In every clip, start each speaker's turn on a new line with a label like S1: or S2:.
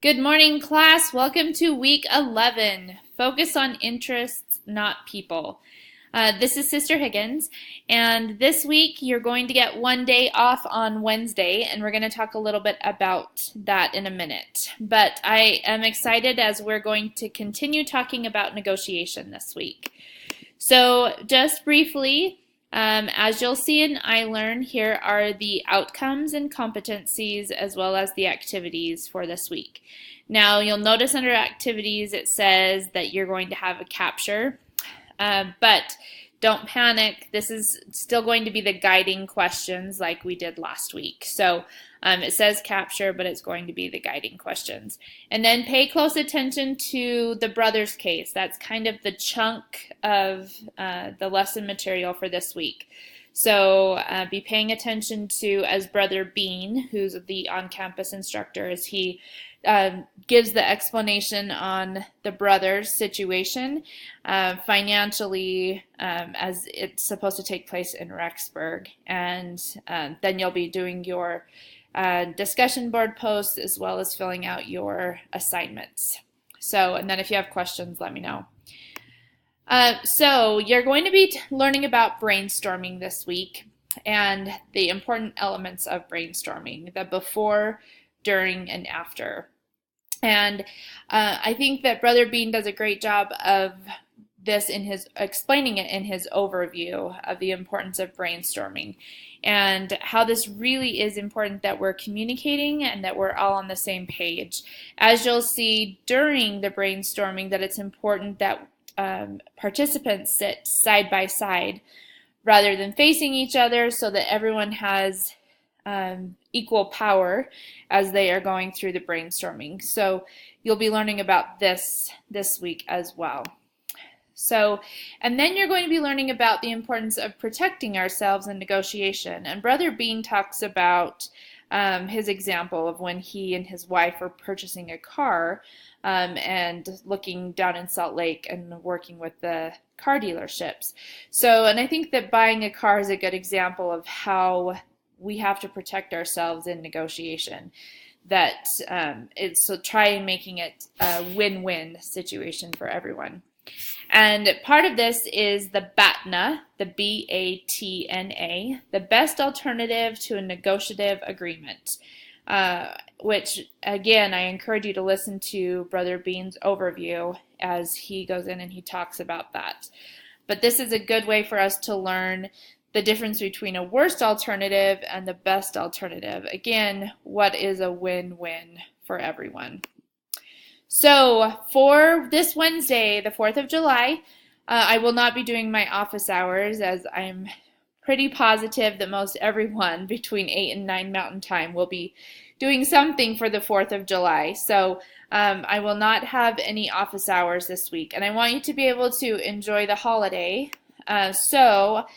S1: Good morning, class. Welcome to week 11. Focus on interests, not people. This is Sister Higgins, and this week you're going to get one day off on Wednesday, and we're going to talk a little bit about that in a minute. But I am excited as we're going to continue talking about negotiation this week. So just briefly, as you'll see in iLearn, here are the outcomes and competencies as well as the activities for this week. Now you'll notice under activities it says that you're going to have a capture, but don't panic. This is still going to be the guiding questions like we did last week. So it says capture, but it's going to be the guiding questions. And then pay close attention to the brother's case. That's kind of the chunk of the lesson material for this week. So be paying attention to as Brother Bean, who's the on-campus instructor, as he gives the explanation on the brother's situation financially as it's supposed to take place in Rexburg. And then you'll be doing your discussion board posts as well as filling out your assignments. So, and then if you have questions, let me know. So you're going to be learning about brainstorming this week and the important elements of brainstorming, the before, during, and after. And I think that Brother Bean does a great job of this in his explaining it in his overview of the importance of brainstorming and how this really is important that we're communicating and that we're all on the same page. As you'll see during the brainstorming, that it's important that participants sit side by side rather than facing each other so that everyone has equal power as they are going through the brainstorming. So you'll be learning about this week as well. So, and then you're going to be learning about the importance of protecting ourselves in negotiation. And Brother Bean talks about his example of when he and his wife were purchasing a car and looking down in Salt Lake and working with the car dealerships. So, and I think that buying a car is a good example of how we have to protect ourselves in negotiation. That so try making it a win-win situation for everyone. And part of this is the BATNA, the BATNA, the best alternative to a negotiative agreement, which, again, I encourage you to listen to Brother Bean's overview as he goes in and he talks about that. But this is a good way for us to learn the difference between a worst alternative and the best alternative. Again, what is a win-win for everyone? So for this Wednesday, the 4th of July, I will not be doing my office hours as I'm pretty positive that most everyone between 8 and 9 Mountain Time will be doing something for the 4th of July. So I will not have any office hours this week. And I want you to be able to enjoy the holiday. So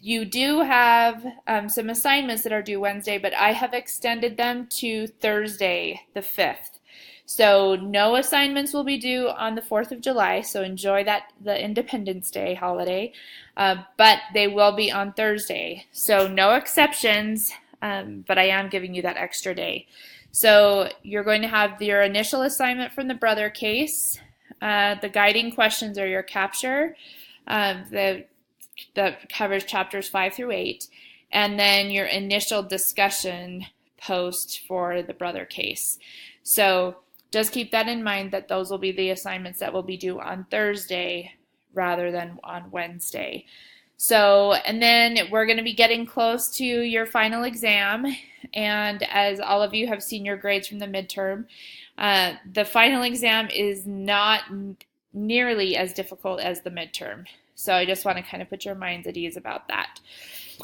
S1: you do have some assignments that are due Wednesday, but I have extended them to Thursday, the 5th. So no assignments will be due on the 4th of July, so enjoy that, the Independence Day holiday, but they will be on Thursday. So no exceptions, but I am giving you that extra day. So you're going to have your initial assignment from the brother case. The guiding questions are your capture, that covers chapters 5 through 8, and then your initial discussion post for the brother case. So just keep that in mind that those will be the assignments that will be due on Thursday rather than on Wednesday. So, and then we're going to be getting close to your final exam, and as all of you have seen your grades from the midterm, the final exam is not nearly as difficult as the midterm. So I just want to kind of put your minds at ease about that.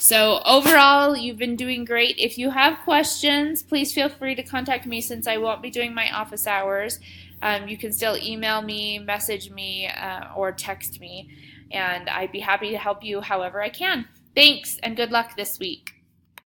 S1: So overall, you've been doing great. If you have questions, please feel free to contact me since I won't be doing my office hours. You can still email me, message me, or text me, and I'd be happy to help you however I can. Thanks, and good luck this week.